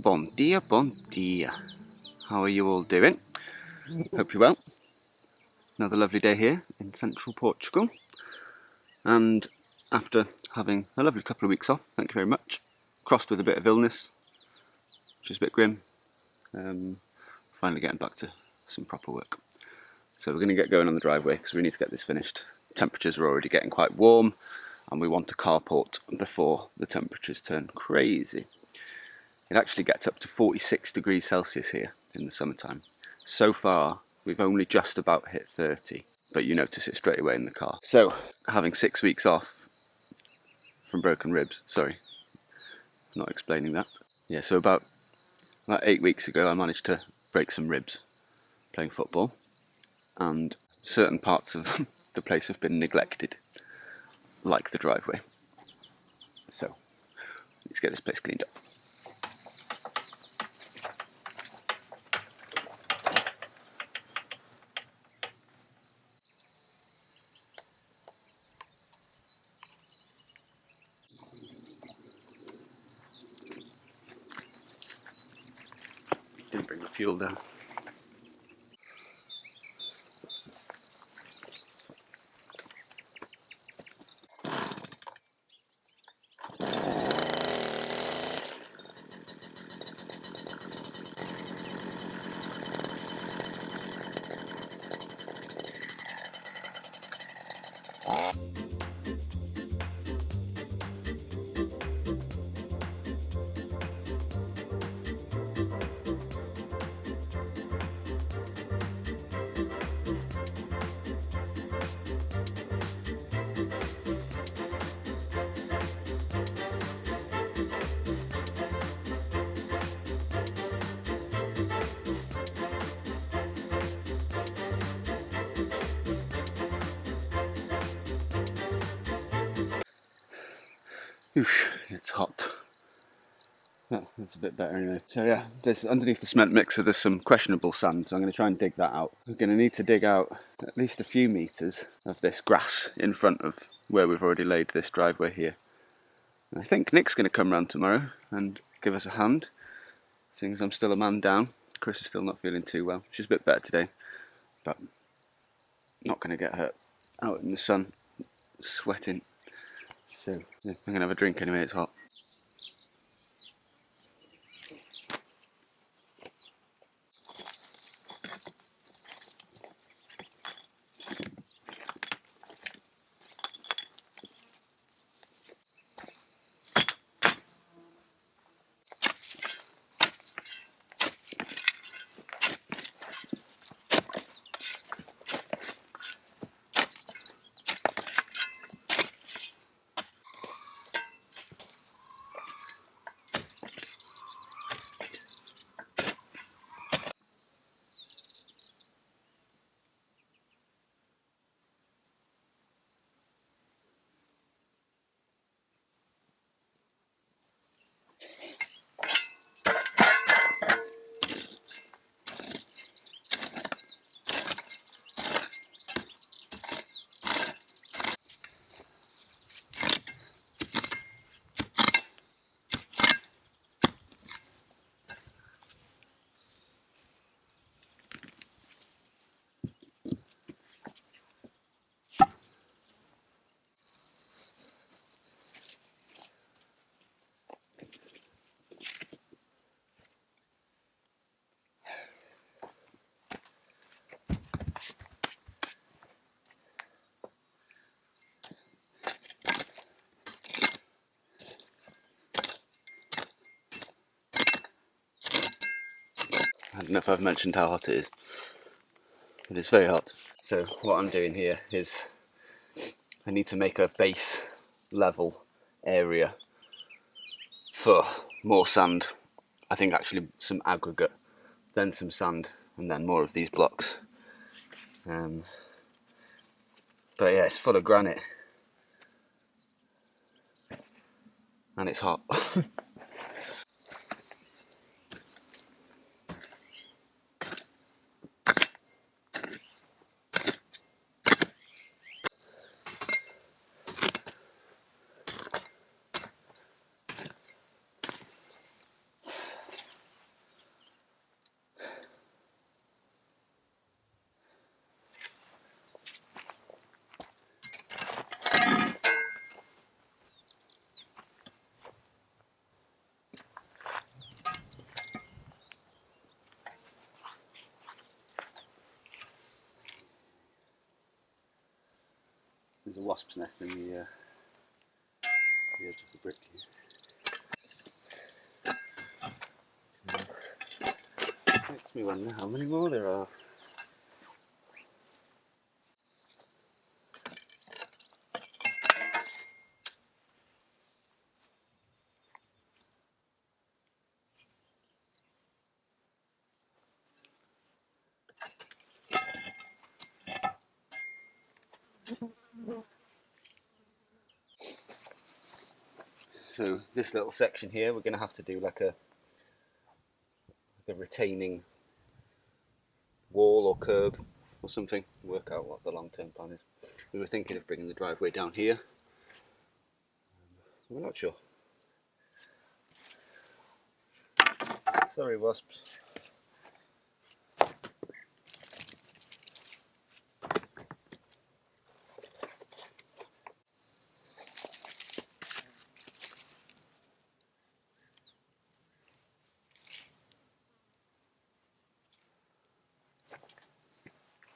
Bon dia, bon dia. How are you all doing? Hope you're well. Another lovely day here in central Portugal. And after having a lovely couple of weeks off, thank you very much, crossed with a bit of illness, which is a bit grim, finally getting back to some proper work. So we're going to get going on the driveway because we need to get this finished. Temperatures are already getting quite warm and we want to carport before the temperatures turn crazy. It actually gets up to 46 degrees Celsius here in the summertime. So far, we've only just about hit 30, but you notice it straight away in the car. So, having 6 weeks off from broken ribs, sorry, not explaining that. Yeah, so about 8 weeks ago, I managed to break some ribs playing football, and certain parts of the place have been neglected, like the driveway. So, let's get this place cleaned up. Didn't bring the fuel down. Oof, it's hot. Oh, that's a bit better anyway. So yeah, there's underneath the cement mixer there's some questionable sand, so I'm going to try and dig that out. We're going to need to dig out at least a few metres of this grass in front of where we've already laid this driveway here. And I think Nick's going to come round tomorrow and give us a hand, seeing as I'm still a man down. Chris is still not feeling too well. She's a bit better today, but not going to get hurt out in the sun, sweating. So yeah, I'm going to have a drink anyway, it's hot. I don't know if I've mentioned how hot it is, but it's very hot. So what I'm doing here is I need to make a base level area for more sand. I think actually some aggregate, then some sand, and then more of these blocks. But yeah, it's full of granite, and it's hot. There's a wasp's nest in the edge of the brick here. Makes me wonder how many more there are. So this little section here, we're going to have to do like a retaining wall or curb or something, work out what the long-term plan is. We were thinking of bringing the driveway down here. We're not sure. Sorry, wasps.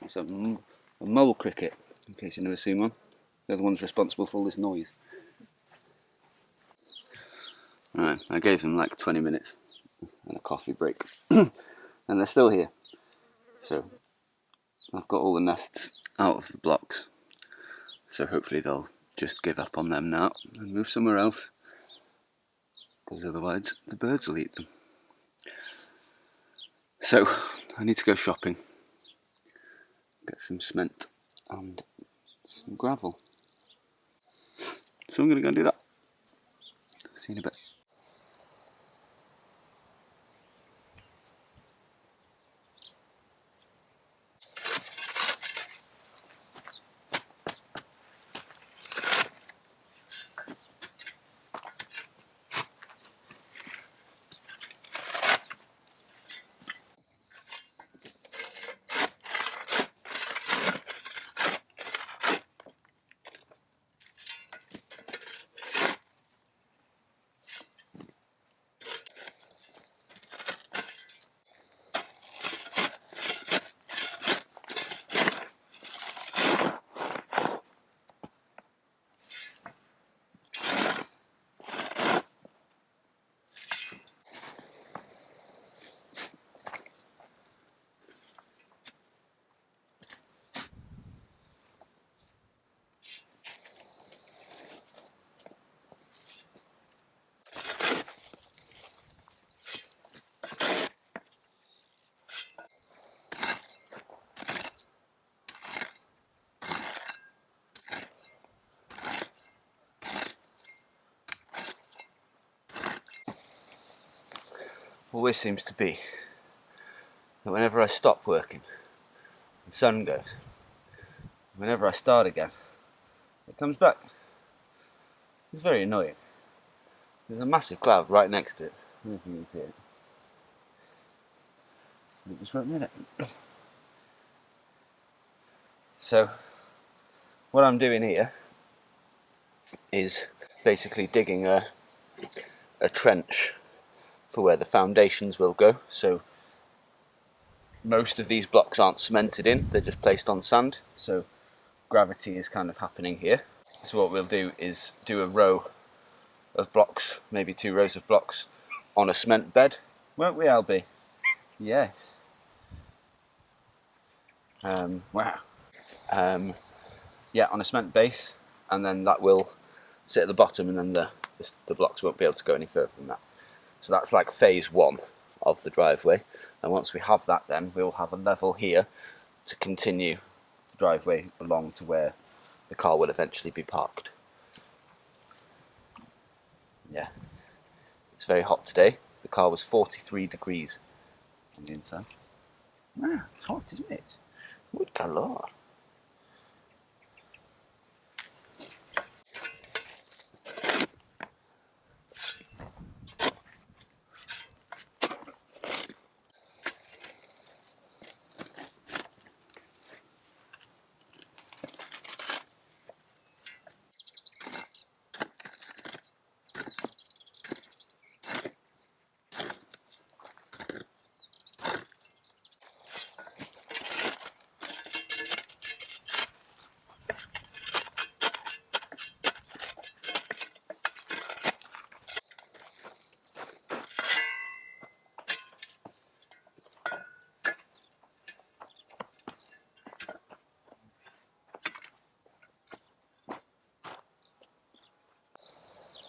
It's a mole cricket, in case you've never seen one. They're the ones responsible for all this noise. Right, I gave them like 20 minutes and a coffee break, and they're still here. So I've got all the nests out of the blocks, so hopefully they'll just give up on them now and move somewhere else, because otherwise the birds will eat them. So I need to go shopping, get some cement and some gravel. So I'm going to go and do that. See you in a bit. Always seems to be that whenever I stop working, the sun goes. Whenever I start again, it comes back. It's very annoying. There's a massive cloud right next to it. I don't know if you can see it. It just won't minute. So, what I'm doing here is basically digging a trench for where the foundations will go. So most of these blocks aren't cemented in, they're just placed on sand, so gravity is kind of happening here. So what we'll do is do a row of blocks, maybe 2 rows of blocks on a cement bed, won't we, Albi? Yes. Wow. Yeah, on a cement base, and then that will sit at the bottom, and then the blocks won't be able to go any further than that. So that's like phase 1 of the driveway, and once we have that, then we'll have a level here to continue the driveway along to where the car will eventually be parked. Yeah, it's very hot today. The car was 43 degrees on the inside. Wow, it's hot, isn't it? Good calor.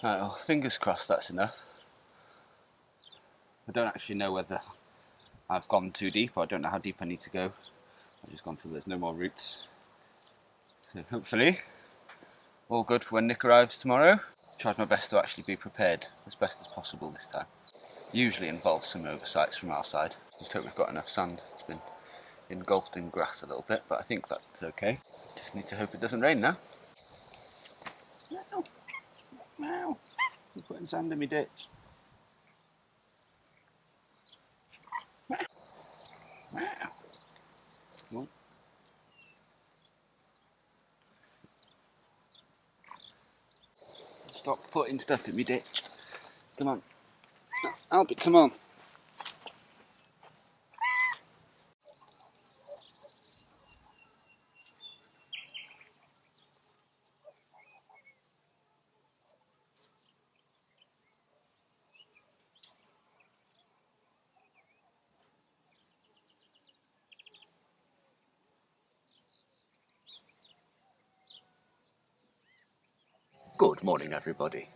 Right, well, fingers crossed that's enough. I don't actually know whether I've gone too deep, or I don't know how deep I need to go. I've just gone till there's no more roots. So hopefully, all good for when Nick arrives tomorrow. Tried my best to actually be prepared as best as possible this time. Usually involves some oversights from our side. Just hope we've got enough sand. It's been engulfed in grass a little bit, but I think that's okay. Just need to hope it doesn't rain now. Meow. Meow. You're putting sand in my ditch. Meow. Meow. Stop putting stuff in my ditch. Come on. Albi, come on. Good morning, everybody.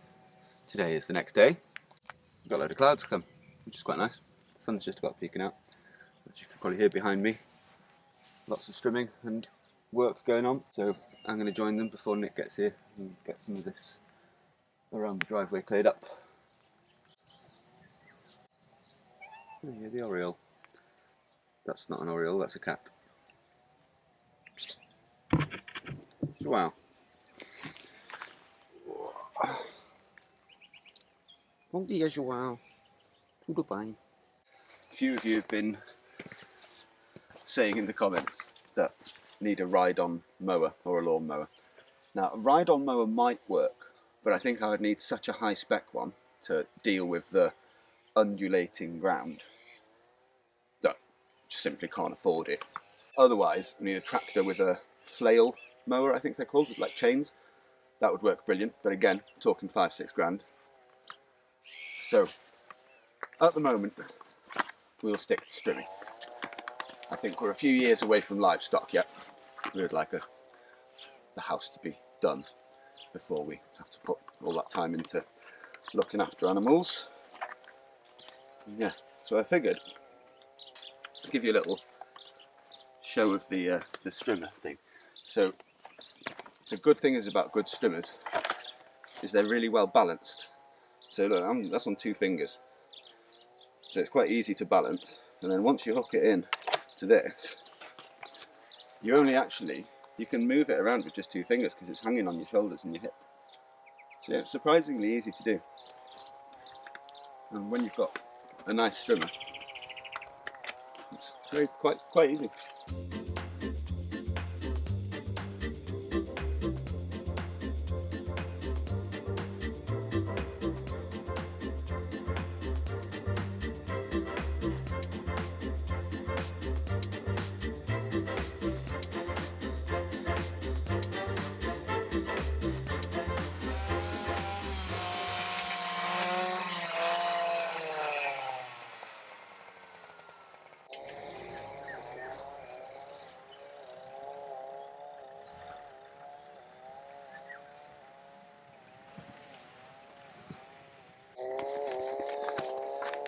Today is the next day. We've got a load of clouds come, which is quite nice. The sun's just about peeking out, as you can probably hear behind me. Lots of strimming and work going on, so I'm going to join them before Nick gets here and get some of this around the driveway cleared up. Oh yeah, the oriole. That's not an oriole, that's a cat. Wow. Bom dia, Joao. Tudo bem? A few of you have been saying in the comments that need a ride-on mower or a lawn mower. Now, a ride-on mower might work, but I think I would need such a high-spec one to deal with the undulating ground that I just simply can't afford it. Otherwise, I need a tractor with a flail mower, I think they're called, with like chains. That would work brilliant, but again, I'm talking 5-6 grand. So, at the moment, we'll stick to strimming. I think we're a few years away from livestock yet. We would like the house to be done before we have to put all that time into looking after animals. Yeah, so I figured I'd give you a little show of the strimmer thing. So the good thing is about good strimmers is they're really well balanced. So look, that's on 2 fingers. So it's quite easy to balance. And then once you hook it in to this, you can move it around with just 2 fingers because it's hanging on your shoulders and your hip. So yeah, it's surprisingly easy to do. And when you've got a nice strimmer, it's quite easy.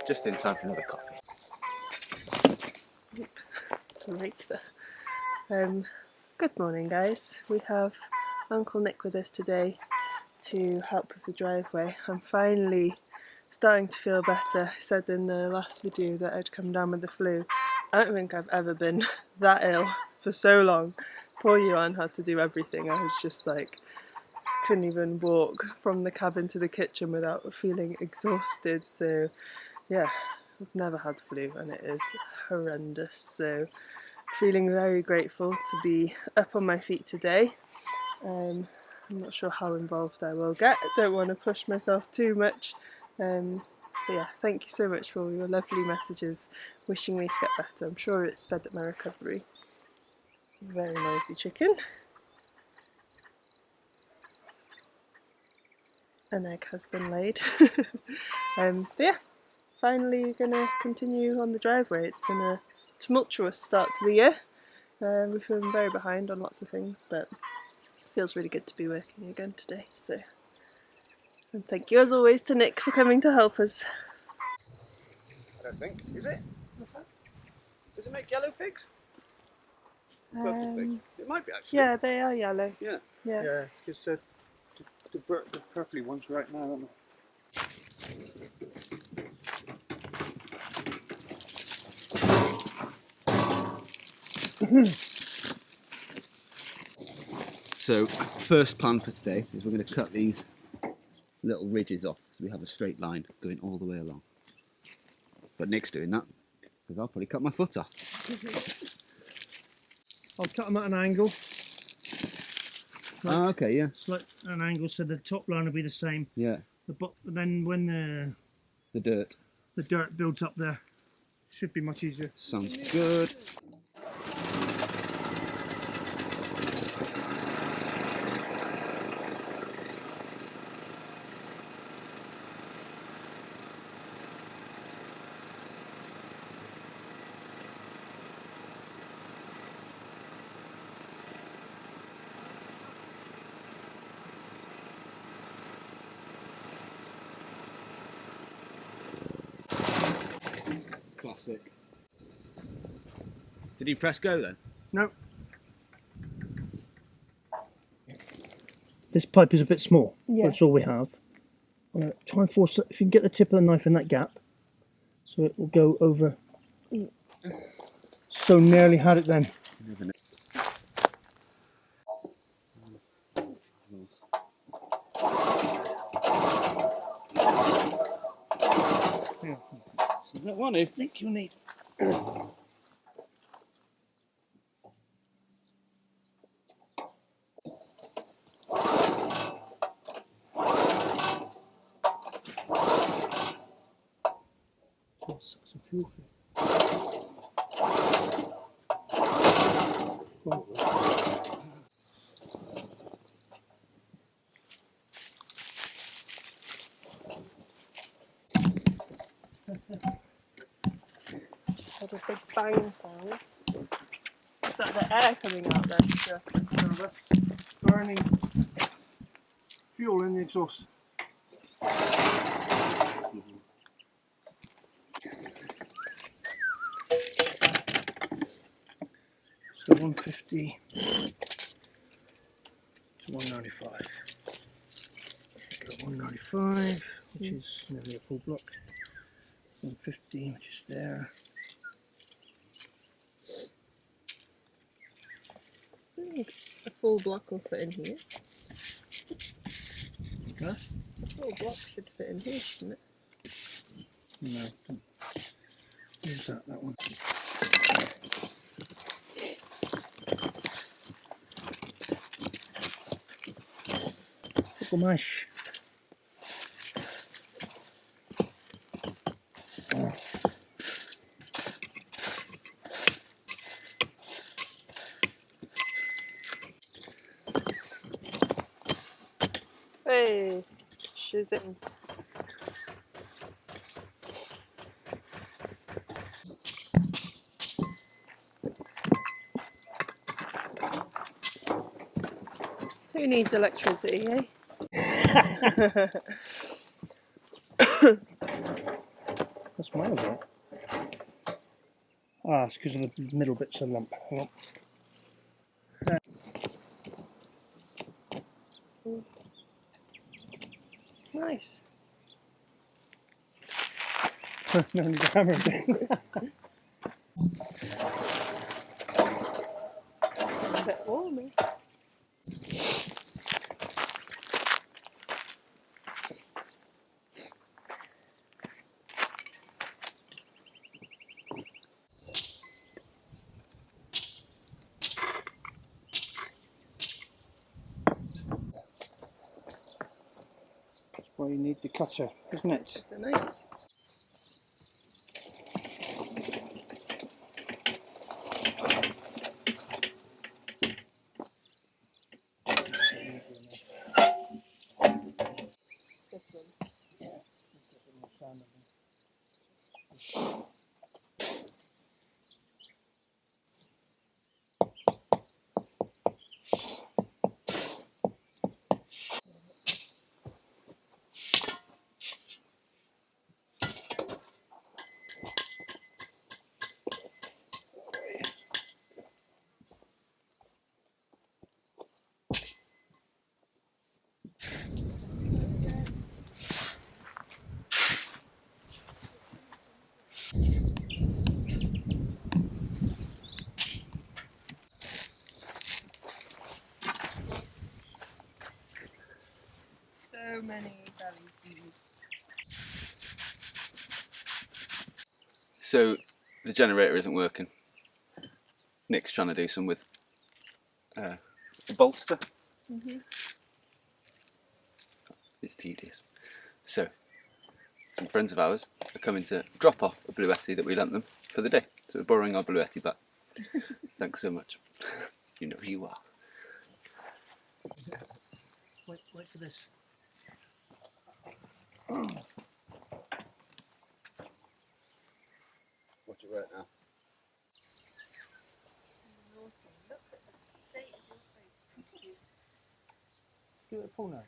Just in time for another coffee. Right there. Good morning, guys. We have Uncle Nick with us today to help with the driveway. I'm finally starting to feel better. I said in the last video that I'd come down with the flu. I don't think I've ever been that ill for so long. Poor Iwan had to do everything. I was just like, couldn't even walk from the cabin to the kitchen without feeling exhausted. So yeah, I've never had flu and it is horrendous. So feeling very grateful to be up on my feet today. I'm not sure how involved I will get. I don't want to push myself too much. But yeah, thank you so much for all your lovely messages wishing me to get better. I'm sure it sped up my recovery. Very noisy chicken. An egg has been laid. But yeah, finally going to continue on the driveway. It's been a tumultuous start to the year. We've been very behind on lots of things, but it feels really good to be working again today. So And thank you as always to Nick for coming to help us. I don't think. Is it? What's that? Does it make yellow figs? Purple figs? It might be actually. Yeah, they are yellow. Yeah. Yeah. Yeah, because the purpley ones right now, aren't they? So, first plan for today is we're going to cut these little ridges off so we have a straight line going all the way along. But Nick's doing that because I'll probably cut my foot off. I'll cut them at an angle. Ah, okay, yeah. Slight an angle so the top line will be the same. Yeah. Then when The dirt. the dirt builds up there, should be much easier. Sounds good. Classic. Did he press go then? No. This pipe is a bit small. Yeah. That's all we have. I'm going to try and force it. If you can get the tip of the knife in that gap, so it will go over. So nearly had it then. Is that one? I think you'll need. Some fuel for you. Just had a big bang sound. Is that the air coming out then? Yeah. Burning fuel in the exhaust. So 150 to 195. Go 195, which is nearly a full block. 150, which is there. A full block will fit in here. Huh? A full block should fit in here, shouldn't it? No, don't use that one. Pickle mash. Hey, she's in. Who needs electricity, eh? That's my bit. Ah, it's because of the middle bit's a lump. Hang on. Nice. No need to hammer again. A bit warmer. That's why you need the cutter, isn't it? It's a nice. This one. Yeah. so many belly seeds. So the generator isn't working. Nick's trying to do some with a bolster. It's tedious. So some friends of ours are coming to drop off a bluetti that we lent them for the day. So we're borrowing our bluetti back. Thanks so much. You know who you are. Wait for this. Watch it right now. Give it a pull now.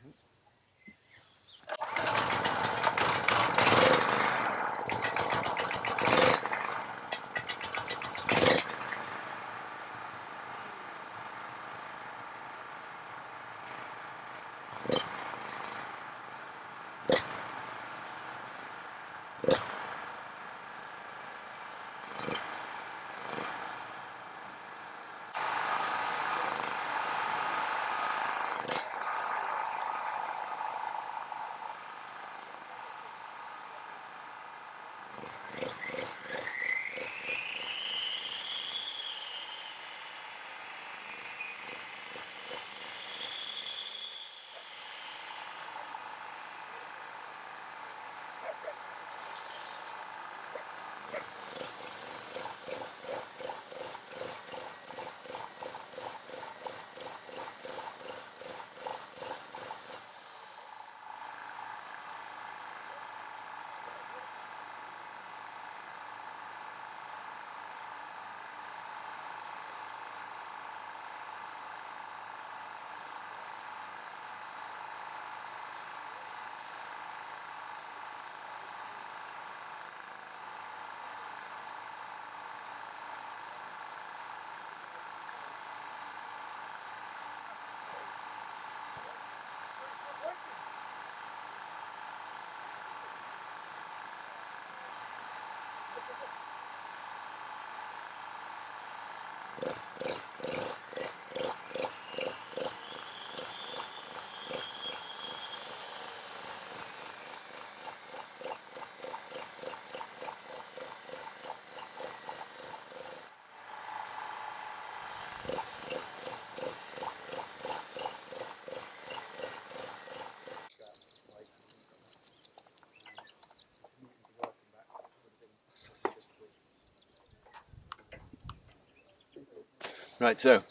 Right, so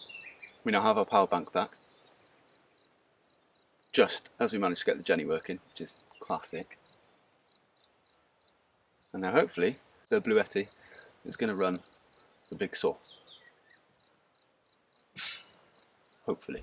we now have our power bank back. Just as we managed to get the Jenny working, which is classic. And now hopefully the bluetti is going to run the big saw. Hopefully.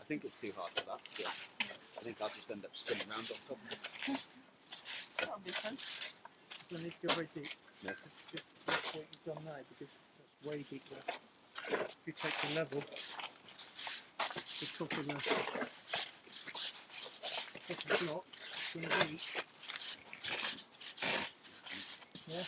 I think it's too hard for that, to be honest. I think I'll just end up spinning around on top of it. That'll be fun. You need to go very deep. Yeah. Just what you've done now, because that's way deep there. If you take the level, you're talking this is not going to be. Yeah.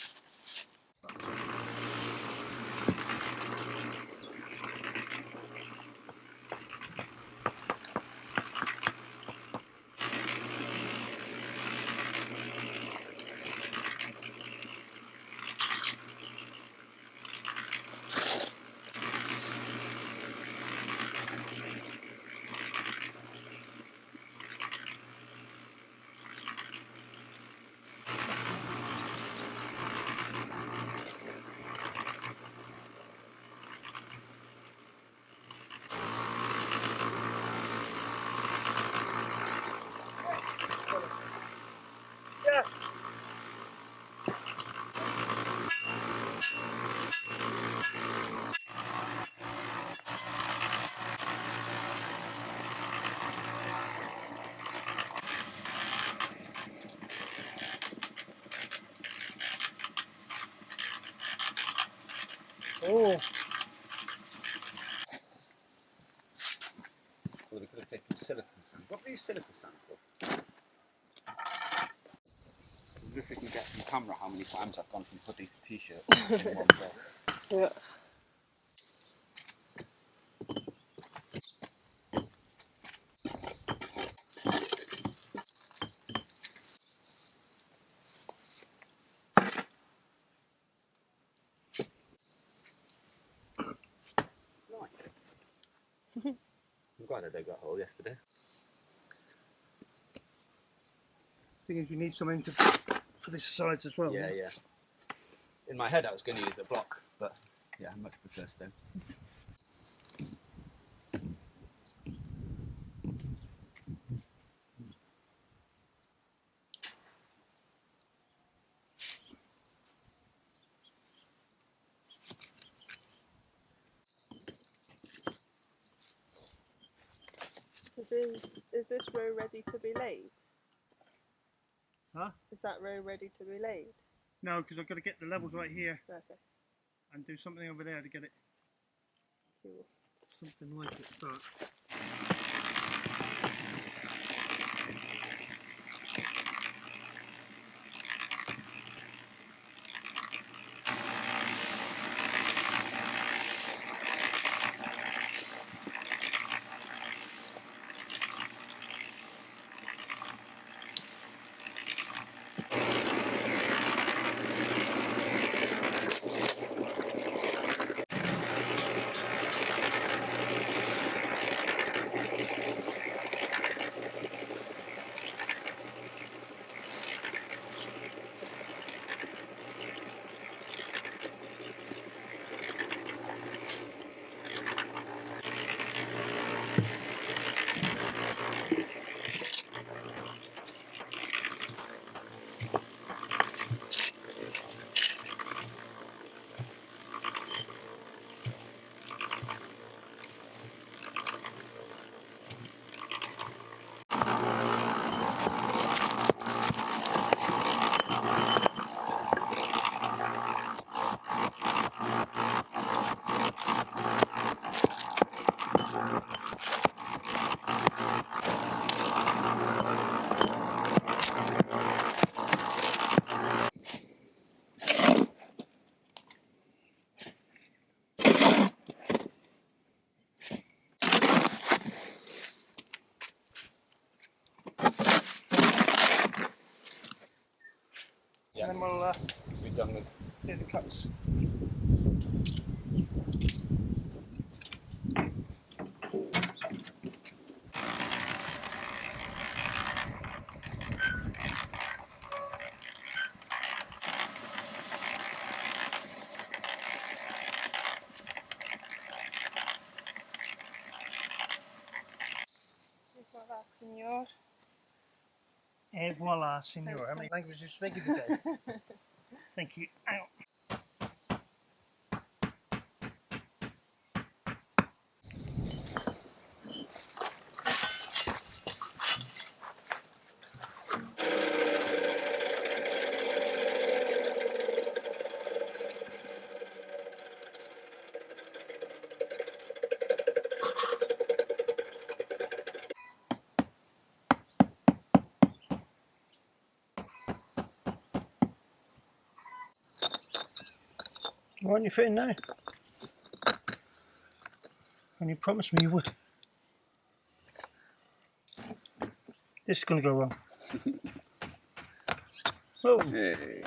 Oh, Well, we could have taken silicon sand. What do you use silicon sand for? If we can get from camera how many times I've gone from hoodie to t-shirt in one day. Yeah. Nice. I'm glad I dug that hole yesterday. thing is, you need something for the sides as well. Yeah, yeah. In my head I was going to use a block, but yeah, I much prefer stone. Is this row ready to be laid? Huh? Is that row ready to be laid? No, because I've got to get the levels right here Okay. and do something over there to get it Cool. something like it. But See the cuts. Voilà, senor. Et voila, senor. How many languages do you speak today? Thank you. Hang on. Why aren't you fitting now? And you promised me you would. This is going to go wrong. Oh. Hey.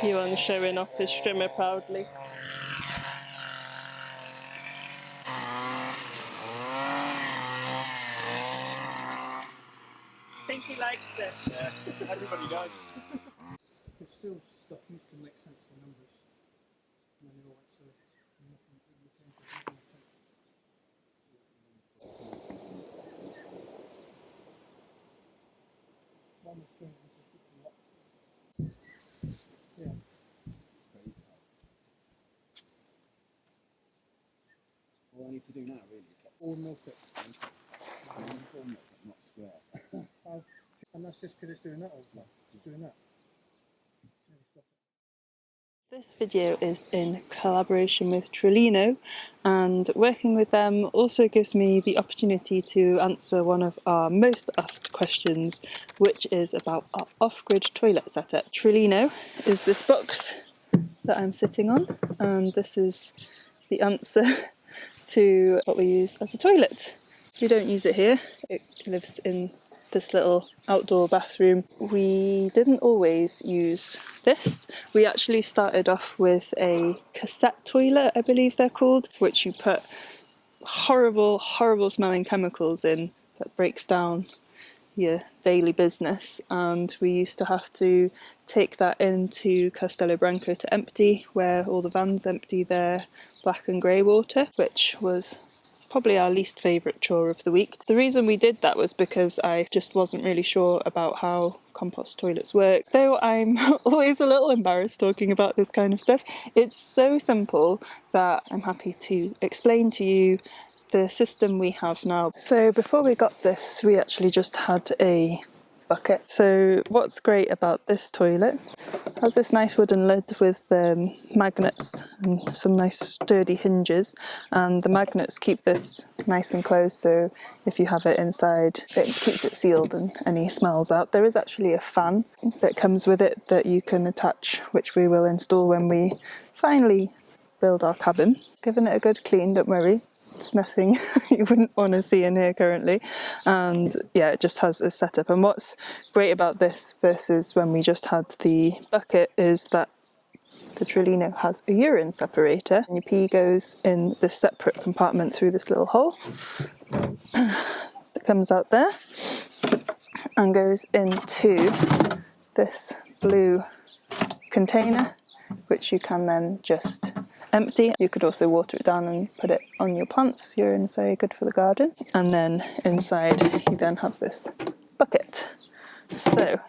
Iwan showing off his strimmer proudly. I think he likes it. Yeah, everybody does. There's still stuff needs to make sense of numbers. When you're all so nothing really changes, doesn't make sense. One was 250 watts. Yeah. All I need to do now really is get All milk it. full milk, not square. And that's just because it's doing that all the time. It's doing that. This video is in collaboration with Trillino, and working with them also gives me the opportunity to answer one of our most asked questions, which is about our off-grid toilet setup. Trillino is this box that I'm sitting on, and this is the answer to what we use as a toilet. We don't use it here. It lives in this little outdoor bathroom. We didn't always use this. We actually started off with a cassette toilet, I believe they're called, which you put horrible, horrible smelling chemicals in that breaks down your daily business, and we used to have to take that into Castelo Branco to empty, where all the vans empty their black and grey water, which was probably our least favourite chore of the week. The reason we did that was because I just wasn't really sure about how compost toilets work, though I'm always a little embarrassed talking about this kind of stuff. It's so simple that I'm happy to explain to you the system we have now. So before we got this, we actually just had a bucket. So what's great about this toilet, it has this nice wooden lid with magnets and some nice sturdy hinges, and the magnets keep this nice and closed, so if you have it inside it keeps it sealed and any smells out. There is actually a fan that comes with it that you can attach, which we will install when we finally build our cabin. Giving it a good clean, don't worry. There's nothing you wouldn't want to see in here currently, and yeah, it just has a setup. And what's great about this versus when we just had the bucket is that the Trillino has a urine separator, and your pee goes in this separate compartment through this little hole that comes out there and goes into this blue container, which you can then just empty. You could also water it down and put it on your plants. Urine is very good for the garden. And then inside you then have this bucket. So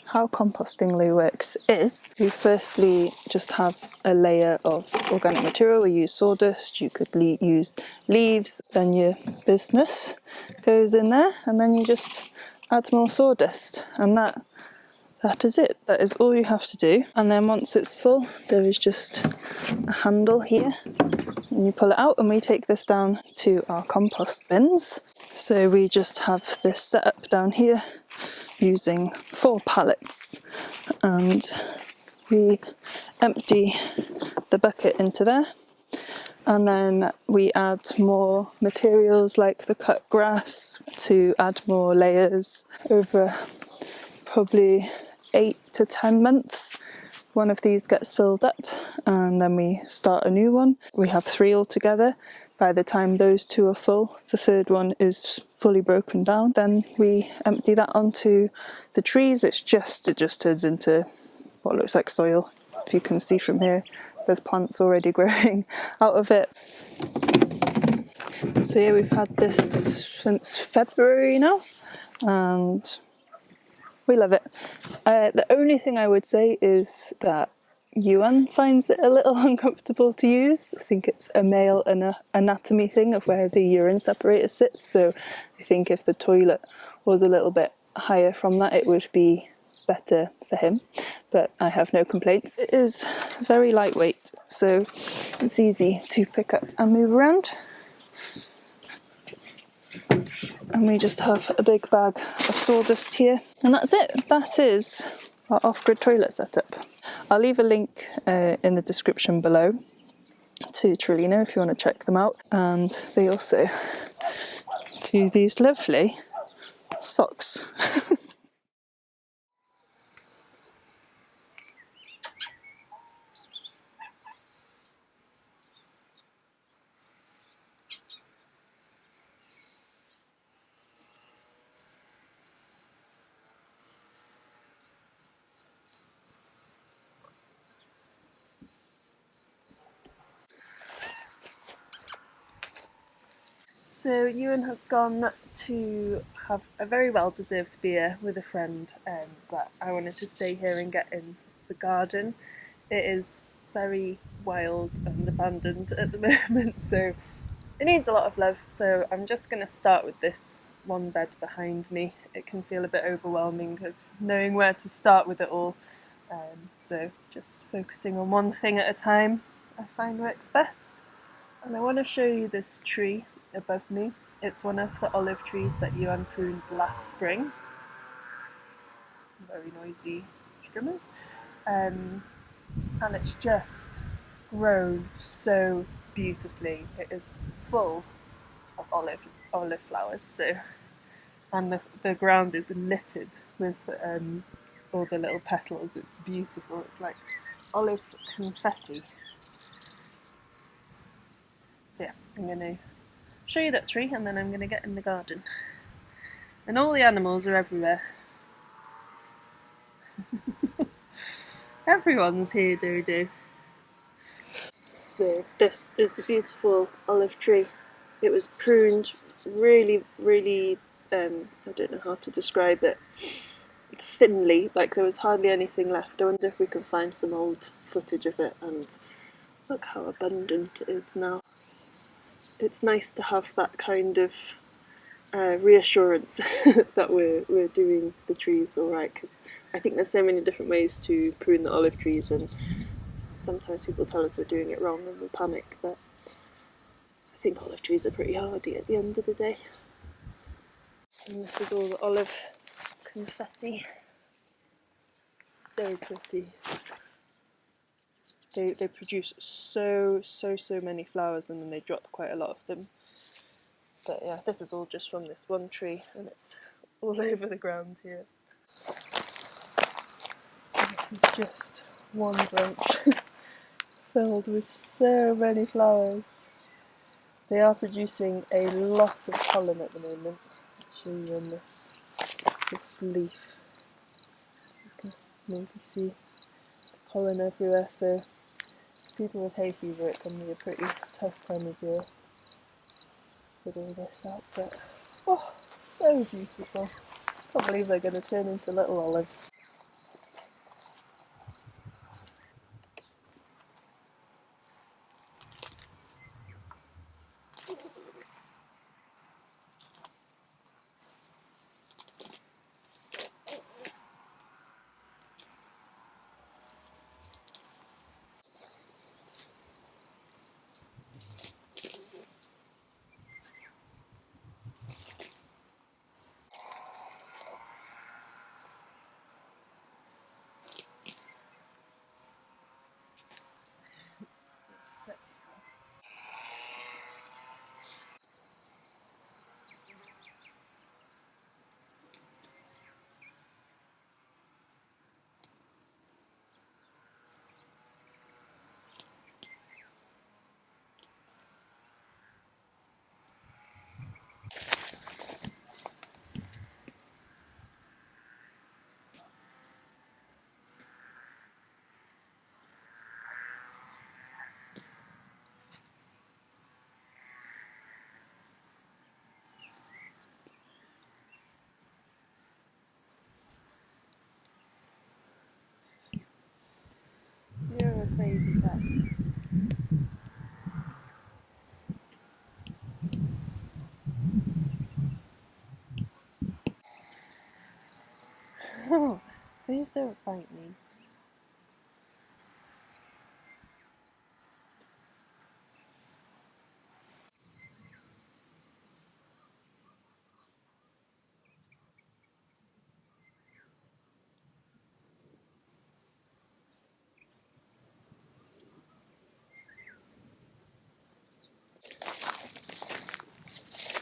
how composting loo works is we firstly just have a layer of organic material. We use sawdust, you could use leaves, then your business goes in there, and then you just add more sawdust, and that is it. That is all you have to do. And then once it's full, there is just a handle here, and you pull it out, and we take this down to our compost bins. So we just have this set up down here using 4 pallets, and we empty the bucket into there, and then we add more materials like the cut grass to add more layers over probably 8 to 10 months. One of these gets filled up and then we start a new one. We have 3 altogether. By the time those 2 are full, the 3rd one is fully broken down. Then we empty that onto the trees. It just turns into what looks like soil. If you can see from here, there's plants already growing out of it. So yeah, we've had this since February now, and we love it. The only thing I would say is that Iwan finds it a little uncomfortable to use. I think it's a male anatomy thing of where the urine separator sits, so I think if the toilet was a little bit higher from that, it would be better for him, but I have no complaints. It is very lightweight, so it's easy to pick up and move around. And we just have a big bag of sawdust here, and that's it. That is our off-grid toilet setup. I'll leave a link in the description below to Trillino if you want to check them out, and they also do these lovely socks. So Iwan has gone to have a very well-deserved beer with a friend, but I wanted to stay here and get in the garden. It is very wild and abandoned at the moment, so it needs a lot of love. So I'm just going to start with this one bed behind me. It can feel a bit overwhelming of knowing where to start with it all. So just focusing on one thing at a time I find works best. And I want to show you this tree above me. It's one of the olive trees that Iwan pruned last spring. Very noisy trimmers. And it's just grown so beautifully. It is full of olive olive flowers. So, and the ground is littered with all the little petals. It's beautiful. It's like olive confetti. So yeah, I'm going to show you that tree and then I'm going to get in the garden. And all the animals are everywhere. Everyone's here, Dodo. So this is the beautiful olive tree. It was pruned really, really, I don't know how to describe it, thinly, like there was hardly anything left. I wonder if we can find some old footage of it, and look how abundant it is now. It's nice to have that kind of reassurance that we're doing the trees all right, because I think there's so many different ways to prune the olive trees, and sometimes people tell us we're doing it wrong and we panic, but I think olive trees are pretty hardy at the end of the day. And this is all the olive confetti. So pretty. They produce so many flowers, and then they drop quite a lot of them. But yeah, this is all just from this one tree, and it's all over the ground here. And this is just one branch filled with so many flowers. They are producing a lot of pollen at the moment. I'll show you on this leaf. You can maybe see pollen everywhere, so people with hay fever, it can be a pretty tough time of year with all this out, but oh, so beautiful. Can't believe they're going to turn into little olives. You're a crazy cat. Oh, please don't thank me.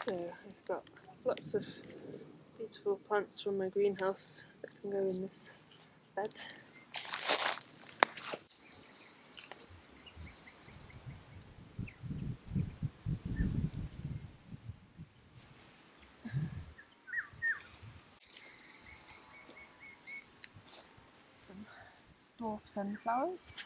So I've got lots of beautiful plants from my greenhouse that can go in this bed. Some dwarf sunflowers.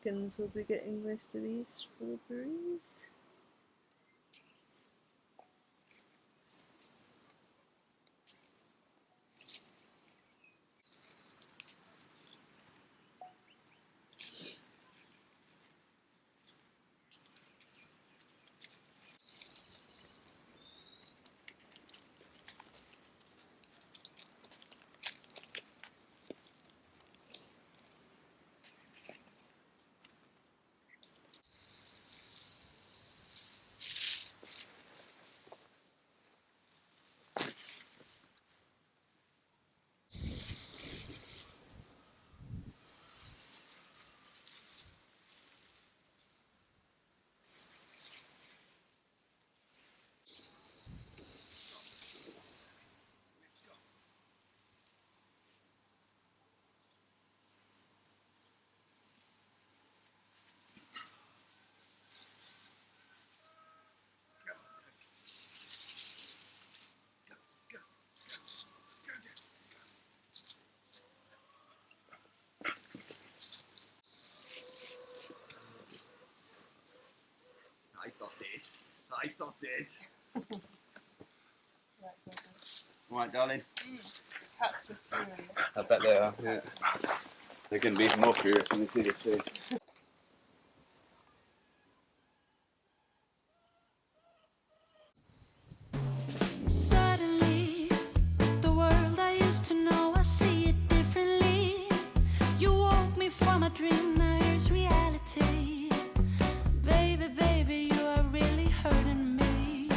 chickens will be getting most of these strawberries. Hi sausage. Hi sausage. Right, darling. Cats are furious. I bet they are. Yeah. They're going to be even more furious when they see this food. Suddenly, the world I used to know, I see it differently. You woke me from a dream, now here's reality. Baby, baby, you are really hurting me.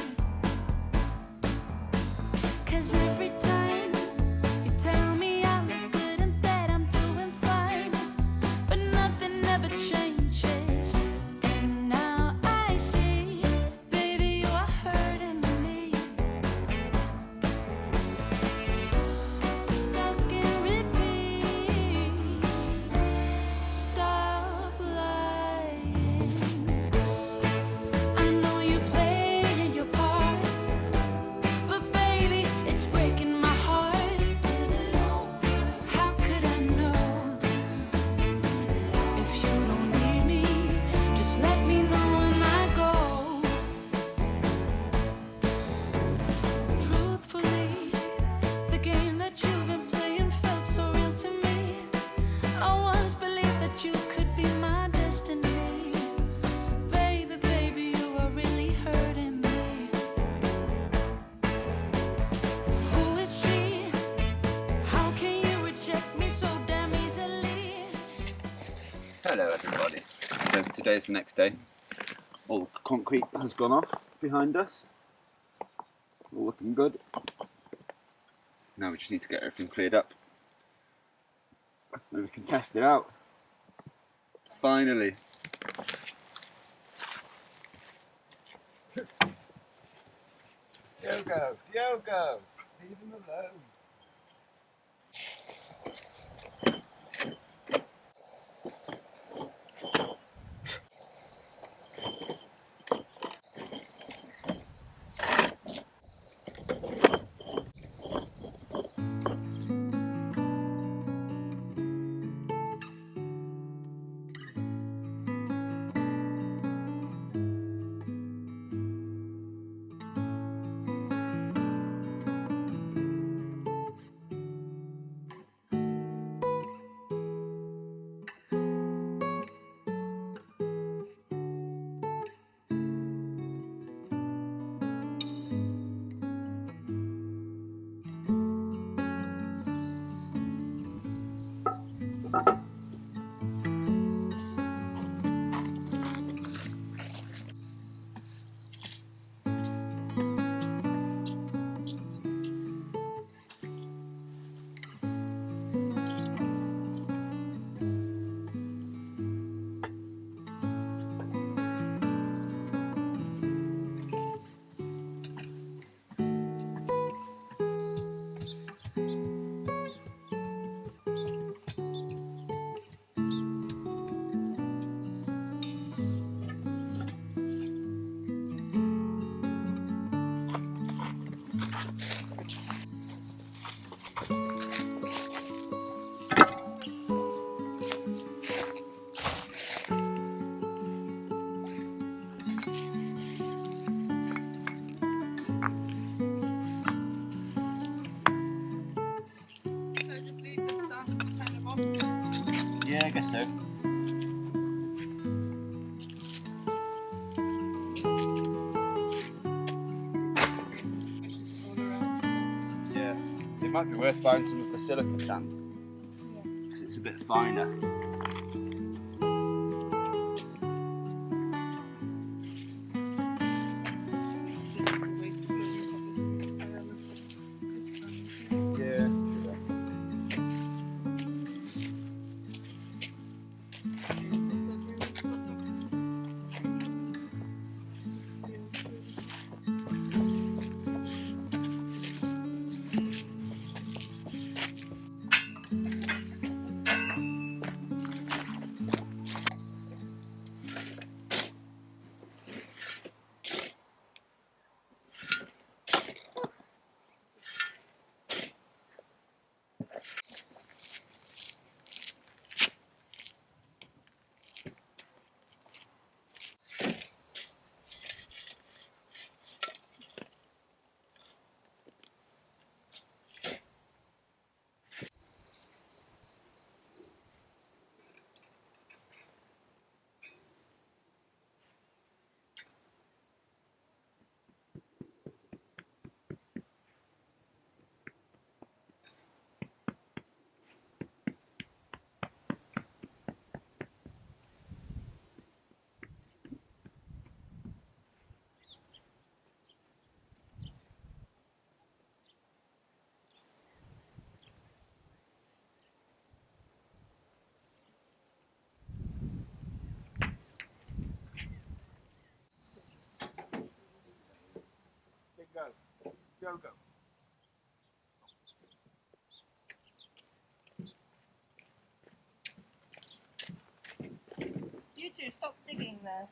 'Cause every time you tell me I look good and that I'm doing fine, but nothing ever changes. And now I see, baby, you are hurting me. Stuck in repeat. Stop lying. I know you're playing your part, but baby, it's breaking my heart. Is it over? How could I know? If you don't need me, just let me know when I go. Truthfully, the game that you've been playing felt so real to me. I once believed that you could be my destiny. Baby, baby, you are really hurting me. Who is she? How can you reject me so damn easily? Hello everybody. So today's the next day. All the concrete has gone off behind us. All looking good. Now we just need to get everything cleared up. Then we can test it out. Finally. Diogo, Diogo, leave him alone. guess so. Yeah, it might be worth buying some of the silica sand because it's a bit finer. Yeah. Go. Go. You two, stop digging there.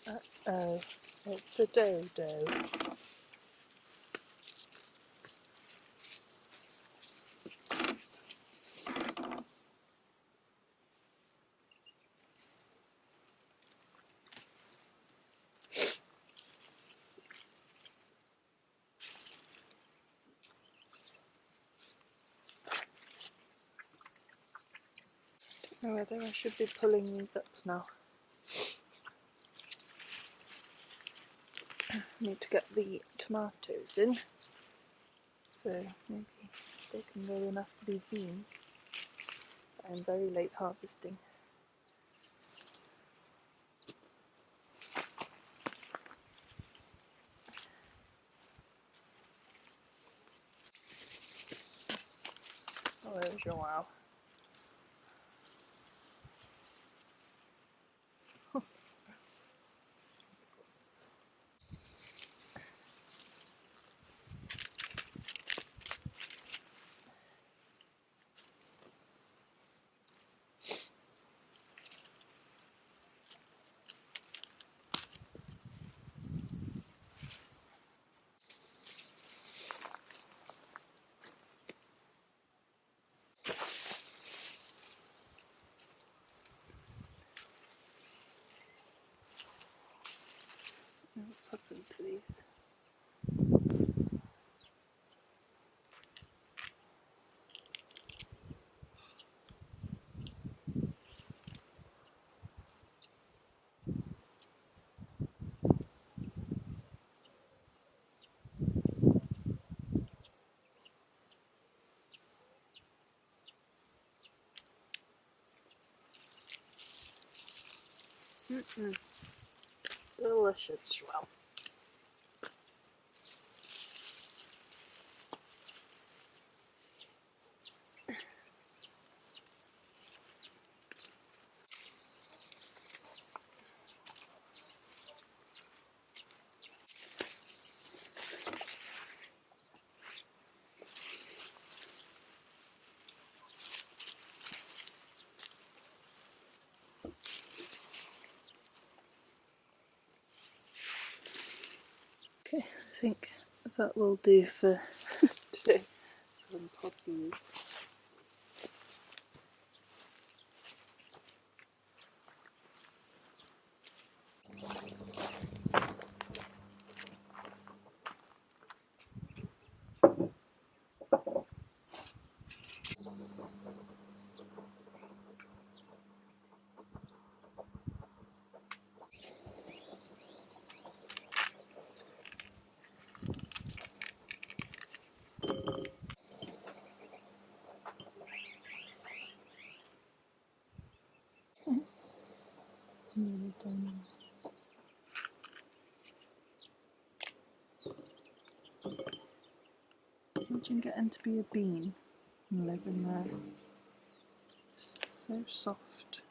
Uh-oh, it's a dodo. I don't know whether I should be pulling these up now. I need to get the tomatoes in, so maybe they can go in after these beans. I'm very late harvesting. Hello, Joao. What's happened to these? Delicious, Joao. Okay, I think that will do for today. Some poppies. Nearly done. Imagine getting to be a bean and live in there. So soft.